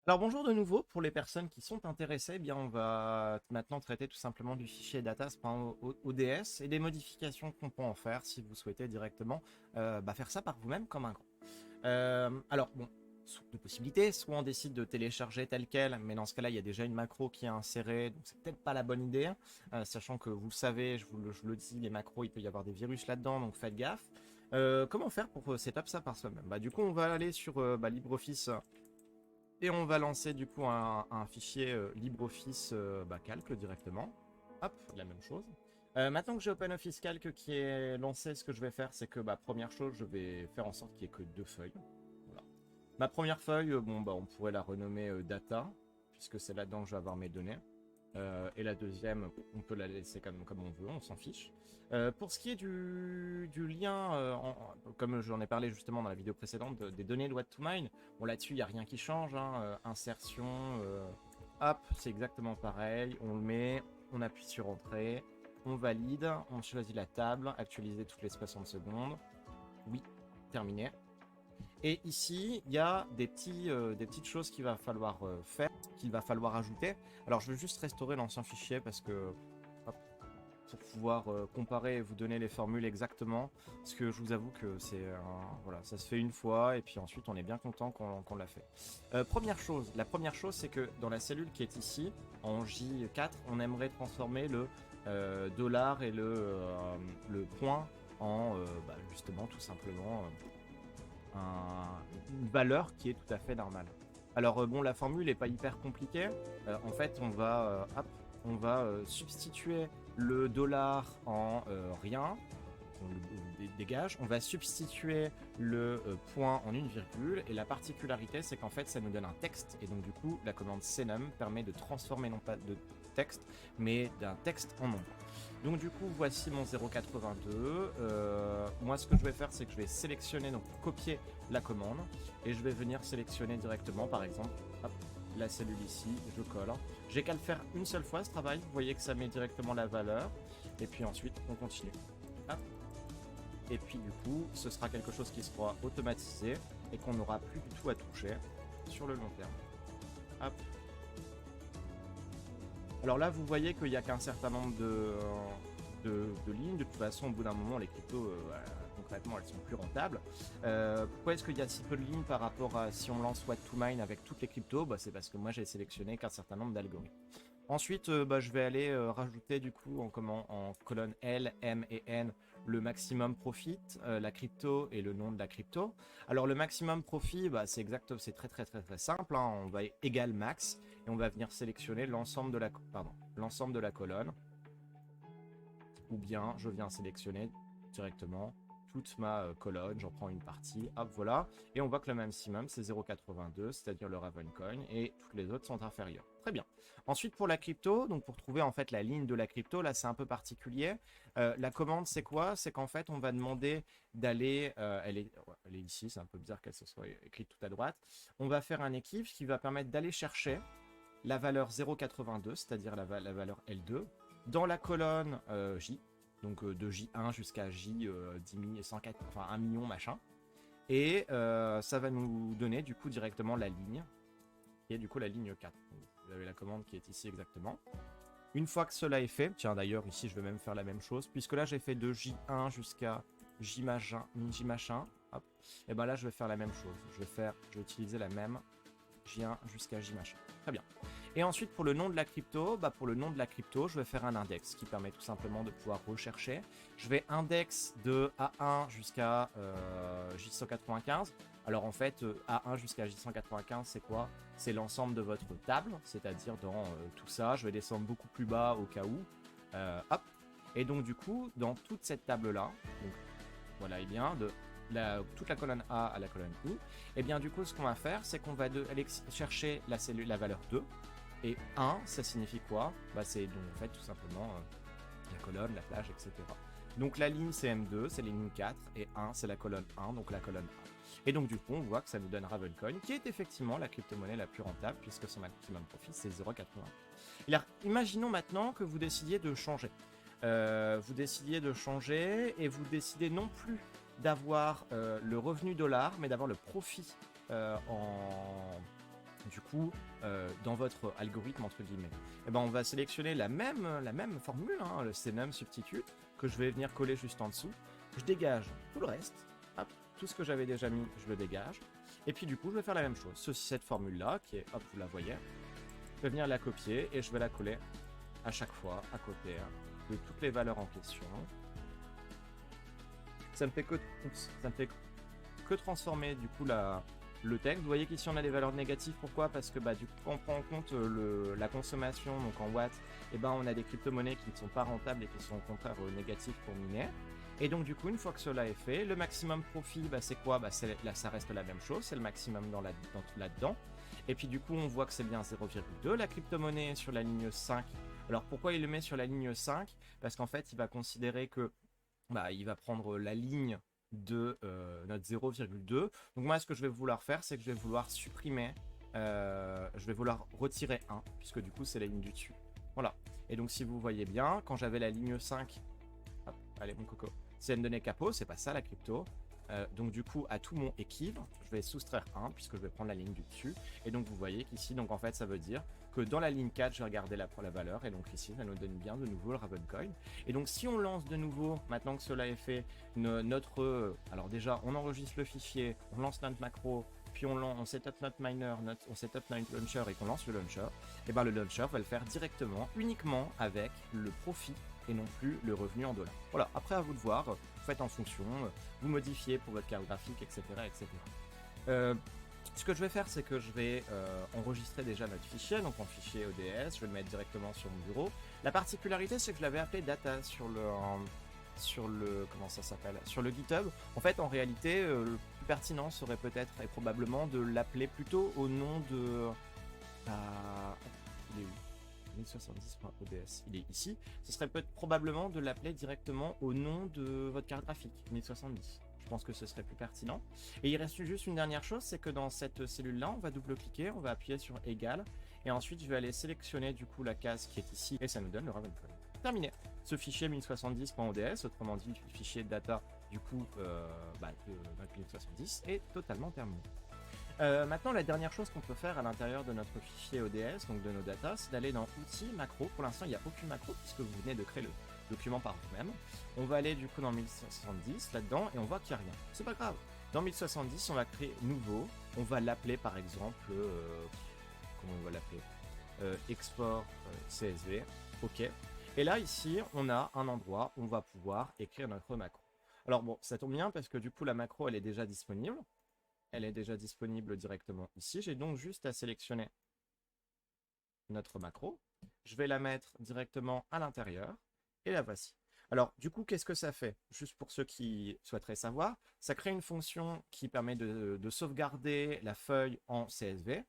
Alors bonjour de nouveau, pour les personnes qui sont intéressées, eh bien on va maintenant traiter tout simplement du fichier data.ods et des modifications qu'on peut en faire si vous souhaitez directement faire ça par vous-même comme un grand. Alors bon, deux possibilités, soit on décide de télécharger tel quel, mais dans ce cas-là il y a déjà une macro qui est insérée, donc c'est peut-être pas la bonne idée, sachant que vous le savez, je vous le dis, les macros il peut y avoir des virus là-dedans, donc faites gaffe. Comment faire pour setup ça par soi-même? Du coup on va aller sur LibreOffice. Et on va lancer du coup un fichier LibreOffice calque directement. Hop, la même chose. Maintenant que j'ai OpenOffice Calc qui est lancé, ce que je vais faire, c'est que première chose, je vais faire en sorte qu'il n'y ait que deux feuilles. Voilà. Ma première feuille, on pourrait la renommer Data, puisque c'est là-dedans que je vais avoir mes données. Et la deuxième, on peut la laisser comme on veut, on s'en fiche. Pour ce qui est du lien, comme j'en ai parlé justement dans la vidéo précédente, des données de What2Mine, bon là-dessus, il n'y a rien qui change. Insertion, hop, c'est exactement pareil. On le met, on appuie sur Entrée, on valide, on choisit la table, actualiser toutes les 60 secondes. Oui, terminé. Et ici, il y a des petites choses qu'il va falloir faire, qu'il va falloir ajouter. Alors, je vais juste restaurer l'ancien fichier parce que, hop, pour pouvoir comparer et vous donner les formules exactement. Parce que je vous avoue que voilà, ça se fait une fois et puis ensuite on est bien content qu'on l'a fait. La première chose, c'est que dans la cellule qui est ici, en J4, on aimerait transformer le dollar et le point en justement tout simplement une valeur qui est tout à fait normale. Alors bon, la formule n'est pas hyper compliquée. En fait, on va substituer le dollar en rien. On le dégage. On va substituer le point en une virgule. Et la particularité, c'est qu'en fait, ça nous donne un texte. Et donc, du coup, la commande senum permet de transformer non pas de texte, mais d'un texte en nombre. Donc du coup, voici mon 0,82. Moi, ce que je vais faire, c'est que je vais sélectionner, donc copier la commande, et je vais venir sélectionner directement, par exemple, hop, la cellule ici, je colle. J'ai qu'à le faire une seule fois, ce travail. Vous voyez que ça met directement la valeur, et puis ensuite, on continue. Hop. Et puis du coup, ce sera quelque chose qui sera automatisé, et qu'on n'aura plus du tout à toucher sur le long terme. Hop. Alors là, vous voyez qu'il n'y a qu'un certain nombre de lignes. De toute façon, au bout d'un moment, les cryptos, concrètement, elles sont plus rentables. Pourquoi est-ce qu'il y a si peu de lignes par rapport à si on lance What2Mine avec toutes les cryptos? C'est parce que moi, j'ai sélectionné qu'un certain nombre d'algorithmes. Ensuite, je vais aller rajouter du coup en colonne L, M et N le maximum profit, la crypto et le nom de la crypto. Alors le maximum profit, c'est très très très très simple. On va égal max et on va venir sélectionner l'ensemble de la colonne. Ou bien je viens sélectionner directement toute ma colonne, j'en prends une partie, hop voilà, et on voit que le maximum c'est 0,82, c'est-à-dire le Ravencoin, et toutes les autres sont inférieures. Très bien. Ensuite pour la crypto, donc pour trouver en fait la ligne de la crypto, là c'est un peu particulier. La commande c'est quoi? C'est qu'en fait on va demander d'aller, elle est ici, c'est un peu bizarre qu'elle se soit écrite tout à droite. On va faire un équipe qui va permettre d'aller chercher la valeur 0,82, c'est-à-dire la valeur L2, dans la colonne J, donc de J1 jusqu'à J 10 104, enfin 1 million machin. Et ça va nous donner du coup directement la ligne, qui est du coup la ligne 4. Donc, vous avez la commande qui est ici exactement. Une fois que cela est fait, tiens d'ailleurs ici je vais même faire la même chose, puisque là j'ai fait de J1 jusqu'à J machin, hop, et ben là je vais faire la même chose. Je vais utiliser la même J1 jusqu'à J machin. Très bien. Et ensuite, pour le nom de la crypto, je vais faire un index qui permet tout simplement de pouvoir rechercher. Je vais index de A1 jusqu'à J195. Alors en fait, A1 jusqu'à J195, c'est quoi? C'est l'ensemble de votre table, c'est-à-dire dans tout ça. Je vais descendre beaucoup plus bas au cas où. Hop. Et donc du coup, dans toute cette table-là, donc voilà, et bien, toute la colonne A à la colonne I, et bien du coup, ce qu'on va faire, c'est qu'on va aller chercher la valeur 2. Et 1, ça signifie quoi? C'est donc en fait tout simplement la colonne, la plage, etc. Donc la ligne c'est M2, c'est la ligne 4, et 1 c'est la colonne 1, donc la colonne 1. Et donc du coup on voit que ça nous donne Ravencoin, qui est effectivement la crypto-monnaie la plus rentable, puisque son maximum profit c'est 0,80. Alors imaginons maintenant que vous décidiez de changer. Et vous décidez non plus d'avoir le revenu dollar, mais d'avoir le profit en du coup, dans votre algorithme, entre guillemets, eh ben, on va sélectionner la même formule, hein, le CNUM substitute, que je vais venir coller juste en dessous. Je dégage tout le reste. Hop, tout ce que j'avais déjà mis, je le dégage. Et puis du coup, je vais faire la même chose. Cette formule-là, qui est, hop, vous la voyez, je vais venir la copier et je vais la coller à chaque fois à côté de toutes les valeurs en question. Ça me fait que transformer du coup le texte. Vous voyez qu'ici on a des valeurs négatives. Pourquoi? Parce que du coup, quand on prend en compte la consommation, donc en watts, et on a des crypto-monnaies qui ne sont pas rentables et qui sont au contraire négatives pour miner. Et donc du coup, une fois que cela est fait, le maximum profit, c'est quoi? Là, ça reste la même chose, c'est le maximum là-dedans. Et puis du coup, on voit que c'est bien 0,2. La crypto-monnaie est sur la ligne 5. Alors pourquoi il le met sur la ligne 5? Parce qu'en fait, il va considérer que il va prendre la ligne de notre 0,2. Donc moi, ce que je vais vouloir faire, c'est que je vais vouloir supprimer, je vais vouloir retirer 1, puisque du coup, c'est la ligne du dessus. Voilà. Et donc, si vous voyez bien, quand j'avais la ligne 5, hop, allez, mon coco, c'est me donner capot, c'est pas ça la crypto. Donc du coup, à tout mon équivalent, je vais soustraire 1 puisque je vais prendre la ligne du dessus. Et donc vous voyez qu'ici, donc en fait, ça veut dire que dans la ligne 4, j'ai regardé la valeur. Et donc ici, ça nous donne bien de nouveau le Ravencoin. Et donc si on lance de nouveau, maintenant que cela est fait, alors déjà, on enregistre le fichier, on lance notre macro, puis on setup notre miner, on setup notre launcher et qu'on lance le launcher, et le launcher va le faire directement, uniquement avec le profit et non plus le revenu en dollars. Voilà, après à vous de voir, vous faites en fonction, vous modifiez pour votre carte graphique, etc. etc. Ce que je vais faire, c'est que je vais enregistrer déjà notre fichier, donc en fichier ODS, je vais le mettre directement sur mon bureau. La particularité, c'est que je l'avais appelé data sur le comment ça s'appelle, sur le GitHub. En fait, en réalité, le plus pertinent serait peut-être et probablement de l'appeler plutôt au nom de... il est où? 1070.ods, il est ici. Ce serait probablement de l'appeler directement au nom de votre carte graphique, 1070. Je pense que ce serait plus pertinent. Et il reste juste une dernière chose, c'est que dans cette cellule-là, on va double-cliquer, on va appuyer sur égal, et ensuite je vais aller sélectionner du coup la case qui est ici, et ça nous donne le Ravencoin. Terminé. Ce fichier 1070.ods, autrement dit le fichier data du coup de notre 1070, est totalement terminé. Maintenant, la dernière chose qu'on peut faire à l'intérieur de notre fichier ODS, donc de nos datas, c'est d'aller dans Outils, Macro. Pour l'instant, il n'y a aucune macro puisque vous venez de créer le document par vous-même. On va aller du coup dans 1070 là-dedans et on voit qu'il n'y a rien. C'est pas grave. Dans 1070, on va créer nouveau. On va l'appeler par exemple, comment on va l'appeler, export CSV. Ok. Et là, ici, on a un endroit où on va pouvoir écrire notre macro. Alors bon, ça tombe bien parce que du coup, la macro, elle est déjà disponible. Elle est déjà disponible directement ici. J'ai donc juste à sélectionner notre macro. Je vais la mettre directement à l'intérieur. Et la voici. Alors, du coup, qu'est-ce que ça fait? Juste pour ceux qui souhaiteraient savoir, ça crée une fonction qui permet de sauvegarder la feuille en CSV.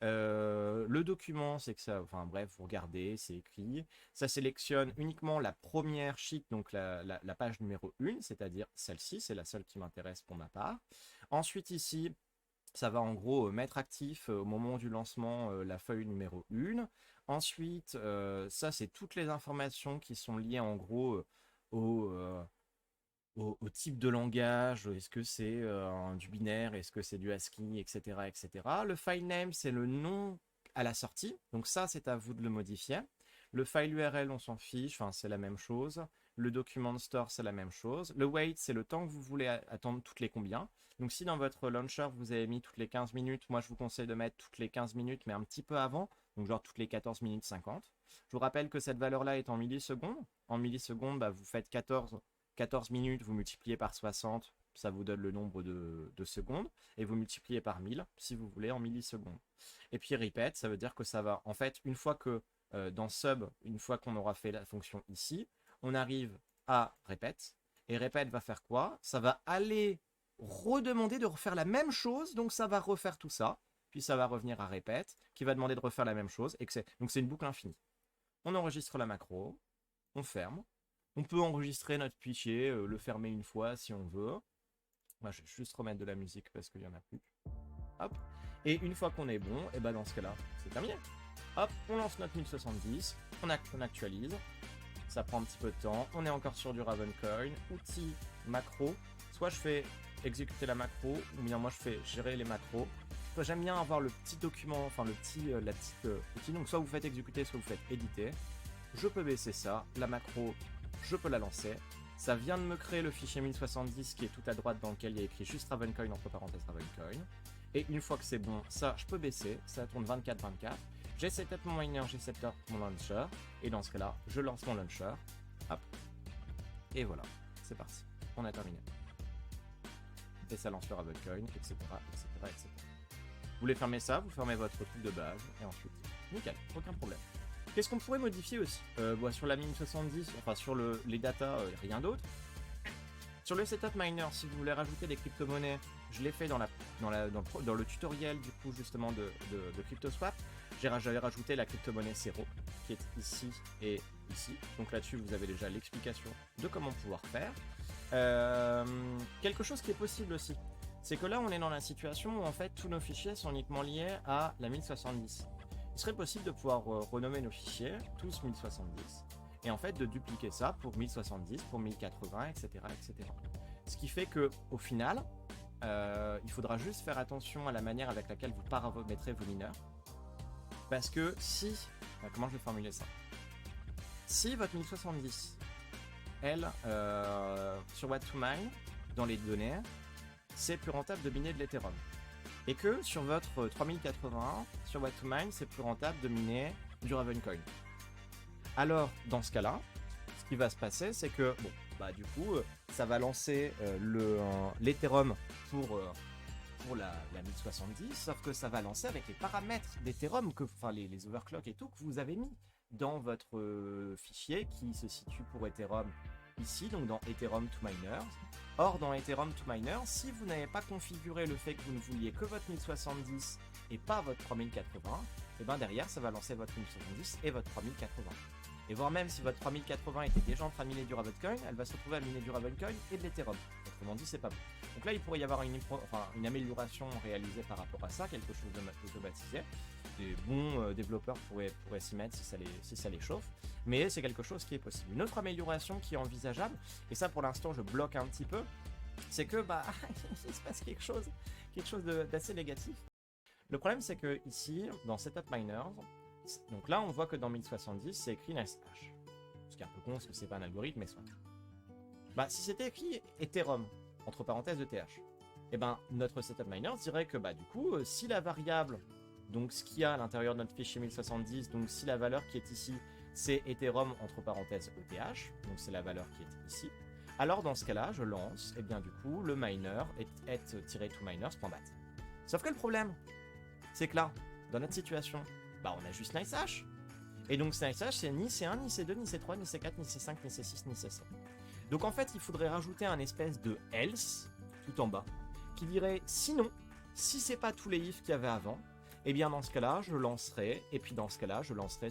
Le document, c'est que ça, enfin bref, vous regardez, c'est écrit. Ça sélectionne uniquement la première sheet, donc la page numéro 1, c'est-à-dire celle-ci, c'est la seule qui m'intéresse pour ma part. Ensuite ici, ça va en gros mettre actif au moment du lancement la feuille numéro 1. Ensuite, ça c'est toutes les informations qui sont liées en gros au type de langage, est-ce que c'est du binaire, est-ce que c'est du ASCII, etc., etc. Le file name, c'est le nom à la sortie, donc ça, c'est à vous de le modifier. Le file URL, on s'en fiche, enfin, c'est la même chose. Le document store, c'est la même chose. Le wait, c'est le temps que vous voulez attendre toutes les combien. Donc si dans votre launcher, vous avez mis toutes les 15 minutes, moi, je vous conseille de mettre toutes les 15 minutes, mais un petit peu avant, donc genre toutes les 14 minutes 50. Je vous rappelle que cette valeur-là est en millisecondes. En millisecondes, vous faites 14 minutes, vous multipliez par 60, ça vous donne le nombre de secondes, et vous multipliez par 1000, si vous voulez, en millisecondes. Et puis repeat, ça veut dire que ça va, en fait, une fois que, dans sub, une fois qu'on aura fait la fonction ici, on arrive à repeat, et repeat va faire quoi? Ça va aller redemander de refaire la même chose, donc ça va refaire tout ça, puis ça va revenir à repeat, qui va demander de refaire la même chose, et donc c'est une boucle infinie. On enregistre la macro, on ferme. On peut enregistrer notre fichier, le fermer une fois si on veut. Moi, je vais juste remettre de la musique parce qu'il n'y en a plus. Hop. Et une fois qu'on est bon, et dans ce cas-là, c'est terminé. Hop, on lance notre 1070, on actualise. Ça prend un petit peu de temps. On est encore sur du Ravencoin. Outils, macro. Soit je fais exécuter la macro, ou bien moi je fais gérer les macros. j'aime bien avoir le petit document, enfin la petite outil. Donc soit vous faites exécuter, soit vous faites éditer. Je peux baisser ça, la macro, je peux la lancer. Ça vient de me créer le fichier 1070 qui est tout à droite dans lequel il y a écrit juste Ravencoin entre parenthèses Ravencoin. Et une fois que c'est bon, ça je peux baisser, ça tourne 24-24. J'ai setup mon miner, j'ai setup mon launcher. Et dans ce cas-là, je lance mon launcher. Hop. Et voilà, c'est parti. On a terminé. Et ça lance le Ravencoin, etc., etc., etc. Vous voulez fermer ça, vous fermez votre truc de base, et ensuite, nickel, aucun problème. Qu'est-ce qu'on pourrait modifier aussi sur la 1070, enfin sur les datas, rien d'autre. Sur le setup miner, si vous voulez rajouter des crypto-monnaies, je l'ai fait dans le tutoriel du coup justement de CryptoSwap. J'avais rajouté la crypto-monnaie Cero, qui est ici et ici. Donc là-dessus, vous avez déjà l'explication de comment pouvoir faire. Quelque chose qui est possible aussi, c'est que là, on est dans la situation où en fait, tous nos fichiers sont uniquement liés à la 1070. Il serait possible de pouvoir renommer nos fichiers, tous 1070, et en fait de dupliquer ça pour 1070, pour 1080, etc. etc. Ce qui fait que au final, il faudra juste faire attention à la manière avec laquelle vous paramétrez vos mineurs. Parce que si... comment je vais formuler ça? Si votre 1070, elle, sur What2Mine, dans les données, c'est plus rentable de miner de l'Ethereum. Et que sur votre 3081, sur What2Mine, c'est plus rentable de miner du Ravencoin. Alors, dans ce cas-là, ce qui va se passer, c'est que, bon, bah du coup, ça va lancer l'Ethereum pour la 1070, sauf que ça va lancer avec les paramètres d'Ethereum, enfin les overclock et tout, que vous avez mis dans votre fichier qui se situe pour Ethereum ici, donc dans Ethereum to Miners. Or, dans Ethereum to Miners, si vous n'avez pas configuré le fait que vous ne vouliez que votre 1070 et pas votre 3080, et bien derrière, ça va lancer votre 1070 et votre 3080. Et voire même si votre 3080 était déjà en train de miner du Ravencoin, elle va se retrouver à miner du Ravencoin et de l'Ethereum. Autrement dit, c'est pas bon. Donc là, il pourrait y avoir une amélioration réalisée par rapport à ça, quelque chose d'automatisé. Des bons développeurs pourraient s'y mettre si ça les chauffe, mais c'est quelque chose qui est possible. Une autre amélioration qui est envisageable, et ça pour l'instant je bloque un petit peu, c'est que bah il se passe quelque chose d'assez négatif. Le problème c'est que ici, dans Setup Miners, donc là on voit que dans 1070 c'est écrit NiceHash. Ce qui est un peu con parce que c'est pas un algorithme, mais soit. Bah si c'était écrit Ethereum, entre parenthèses ETH, et ben notre Setup Miners dirait que bah du coup, si la variable, donc ce qu'il y a à l'intérieur de notre fichier 1070, donc si la valeur qui est ici, c'est Ethereum entre parenthèses ETH, donc c'est la valeur qui est ici, alors dans ce cas-là, je lance, et bien du coup, le miner est-to-miners.bat. Sauf que le problème, c'est que là, dans notre situation, bah on a juste NiceHash. Et donc NiceHash, c'est ni C1, ni C2, ni C3, ni C4, ni C5, ni C6, ni C7. Donc en fait, il faudrait rajouter un espèce de else, tout en bas, qui dirait sinon, si c'est pas tous les ifs qu'il y avait avant, et bien dans ce cas-là, je lancerai, et puis dans ce cas-là, je lancerai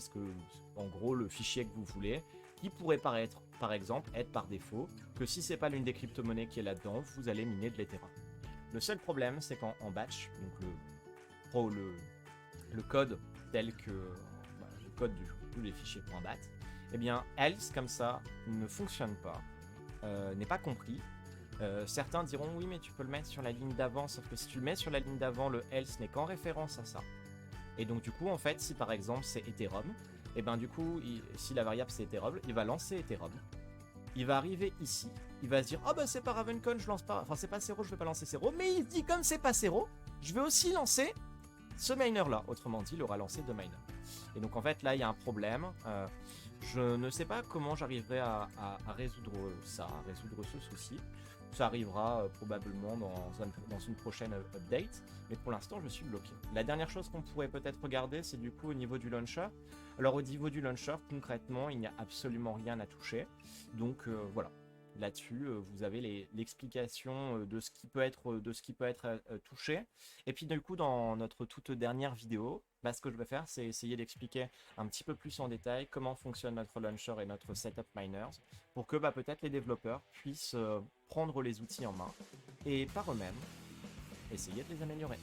en gros, le fichier que vous voulez, qui pourrait paraître, par exemple, être par défaut, que si c'est pas l'une des crypto-monnaies qui est là-dedans, vous allez miner de l'Ethereum. Le seul problème, c'est qu'en batch, donc le code tel que le code de tous les fichiers .bat, et bien else comme ça ne fonctionne pas, n'est pas compris. Certains diront oui mais tu peux le mettre sur la ligne d'avant, sauf que si tu le mets sur la ligne d'avant, le else n'est qu'en référence à ça. Et donc du coup en fait si par exemple c'est Ethereum, et ben du coup si la variable c'est Ethereum, il va lancer Ethereum. Il va arriver ici, il va se dire oh bah c'est pas Ravencoin, je lance pas, enfin c'est pas Cero, je vais pas lancer Cero, mais il dit comme c'est pas Cero, je vais aussi lancer ce miner là, autrement dit il aura lancé deux miners. Et donc en fait là il y a un problème. Je ne sais pas comment j'arriverai à résoudre ça, à résoudre ce souci. Ça arrivera probablement dans une prochaine update, mais pour l'instant je suis bloqué. La dernière chose qu'on pourrait peut-être regarder, c'est du coup au niveau du launcher. Alors au niveau du launcher, concrètement, il n'y a absolument rien à toucher. Donc voilà, là-dessus vous avez l'explication de ce qui peut être touché. Et puis du coup dans notre toute dernière vidéo, ce que je vais faire, c'est essayer d'expliquer un petit peu plus en détail comment fonctionne notre launcher et notre setup miners pour que peut-être les développeurs puissent prendre les outils en main et par eux-mêmes essayer de les améliorer.